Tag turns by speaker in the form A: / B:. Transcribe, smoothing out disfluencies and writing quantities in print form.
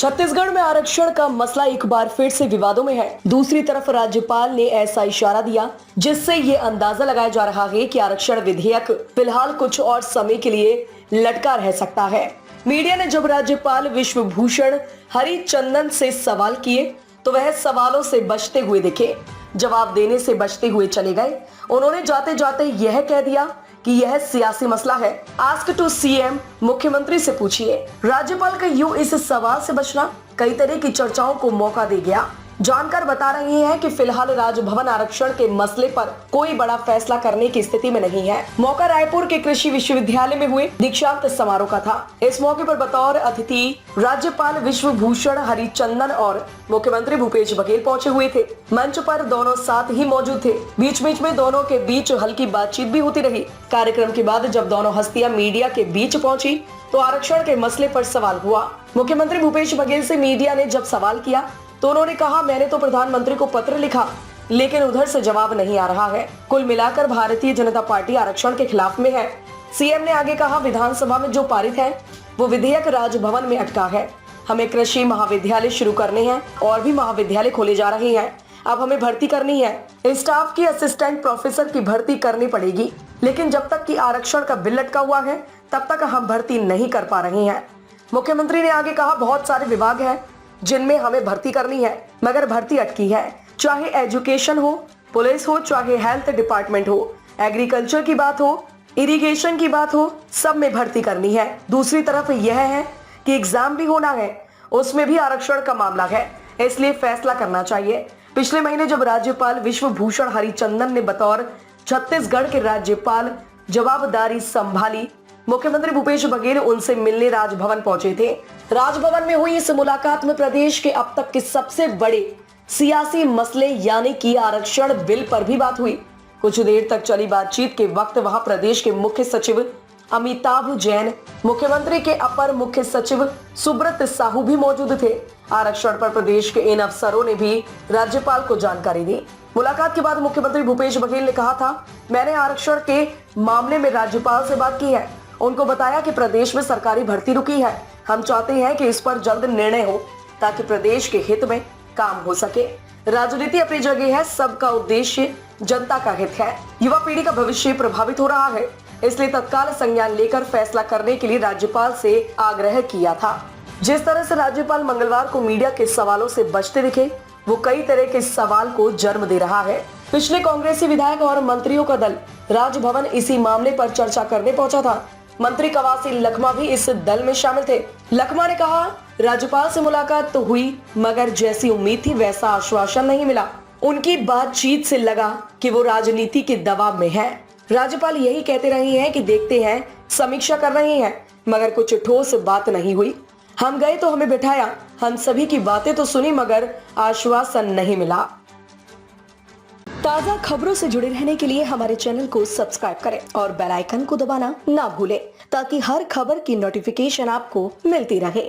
A: छत्तीसगढ़ में आरक्षण का मसला एक बार फिर से विवादों में है। दूसरी तरफ राज्यपाल ने ऐसा इशारा दिया जिससे ये अंदाजा लगाया जा रहा है कि आरक्षण विधेयक फिलहाल कुछ और समय के लिए लटका रह सकता है। मीडिया ने जब राज्यपाल विश्वभूषण हरिचंदन से सवाल किए तो वह सवालों से बचते हुए दिखे, जवाब देने से बचते हुए चले गए। उन्होंने जाते जाते यह कह दिया कि यह सियासी मसला है। आस्क टू सीएम, मुख्यमंत्री से पूछिए। राज्यपाल का यूं इस सवाल से बचना कई तरह की चर्चाओं को मौका दे गया। जानकार बता रहे हैं कि फिलहाल राजभवन आरक्षण के मसले पर कोई बड़ा फैसला करने की स्थिति में नहीं है। मौका रायपुर के कृषि विश्वविद्यालय में हुए दीक्षांत समारोह का था। इस मौके पर बतौर अतिथि राज्यपाल विश्वभूषण हरिचंदन और मुख्यमंत्री भूपेश बघेल पहुंचे हुए थे। मंच पर दोनों साथ ही मौजूद थे। बीच बीच में दोनों के बीच हल्की बातचीत भी होती रही। कार्यक्रम के बाद जब दोनों हस्तियां मीडिया के बीच पहुंची तो आरक्षण के मसले पर सवाल हुआ। मुख्यमंत्री भूपेश बघेल से मीडिया ने जब सवाल किया तो उन्होंने कहा, मैंने तो प्रधानमंत्री को पत्र लिखा लेकिन उधर से जवाब नहीं आ रहा है। कुल मिलाकर भारतीय जनता पार्टी आरक्षण के खिलाफ में है। सीएम ने आगे कहा, विधानसभा में जो पारित है वो विधेयक राजभवन में अटका है। हमें कृषि महाविद्यालय शुरू करने हैं और भी महाविद्यालय खोले जा रहे हैं। अब हमें भर्ती करनी है। स्टाफ की असिस्टेंट प्रोफेसर की भर्ती करनी पड़ेगी, लेकिन जब तक कि आरक्षण का बिल लटका हुआ है तब तक हम भर्ती नहीं कर पा रहे हैं। मुख्यमंत्री ने आगे कहा, बहुत सारे विभाग हैं जिनमें हमें भर्ती करनी है मगर भर्ती अटकी है। चाहे एजुकेशन हो, पुलिस हो, चाहे हेल्थ डिपार्टमेंट हो, एग्रीकल्चर की बात हो, इरिगेशन की बात हो, सब में भर्ती करनी है। दूसरी तरफ यह है कि एग्जाम भी होना है, उसमें भी आरक्षण का मामला है, इसलिए फैसला करना चाहिए। पिछले महीने जब राज्यपाल विश्वभूषण हरिचंदन ने बतौर छत्तीसगढ़ के राज्यपाल जवाबदारी संभाली, मुख्यमंत्री भूपेश बघेल उनसे मिलने राजभवन पहुंचे थे। राजभवन में हुई इस मुलाकात में प्रदेश के अब तक के सबसे बड़े सियासी मसले यानी कि आरक्षण बिल पर भी बात हुई। कुछ देर तक चली बातचीत के वक्त वहां प्रदेश के मुख्य सचिव अमिताभ जैन, मुख्यमंत्री के अपर मुख्य सचिव सुब्रत साहू भी मौजूद थे। आरक्षण पर प्रदेश के इन अफसरों ने भी राज्यपाल को जानकारी दी। मुलाकात के बाद मुख्यमंत्री भूपेश बघेल ने कहा था, मैंने आरक्षण के मामले में राज्यपाल से बात की है। उनको बताया कि प्रदेश में सरकारी भर्ती रुकी है। हम चाहते हैं कि इस पर जल्द निर्णय हो ताकि प्रदेश के हित में काम हो सके। राजनीति अपनी जगह है, सबका उद्देश्य जनता का हित है। युवा पीढ़ी का भविष्य प्रभावित हो रहा है, इसलिए तत्काल संज्ञान लेकर फैसला करने के लिए राज्यपाल से आग्रह किया था। जिस तरह से राज्यपाल मंगलवार को मीडिया के सवालों से बचते दिखे वो कई तरह के सवाल को जन्म दे रहा है। पिछले कांग्रेसी विधायक और मंत्रियों का दल राजभवन इसी मामले पर चर्चा करने पहुंचा था। मंत्री कवासी लखमा भी इस दल में शामिल थे। लखमा ने कहा, राज्यपाल से मुलाकात तो हुई मगर जैसी उम्मीद थी वैसा आश्वासन नहीं मिला। उनकी बातचीत से लगा कि वो राजनीति के दबाव में है। राज्यपाल यही कहते रहे हैं कि देखते हैं, समीक्षा कर रहे हैं, मगर कुछ ठोस बात नहीं हुई। हम गए तो हमें बिठाया, हम सभी की बातें तो सुनी मगर आश्वासन नहीं मिला। ताज़ा खबरों से जुड़े रहने के लिए हमारे चैनल को सब्सक्राइब करें और बेल आइकन को दबाना ना भूलें ताकि हर खबर की नोटिफिकेशन आपको मिलती रहे।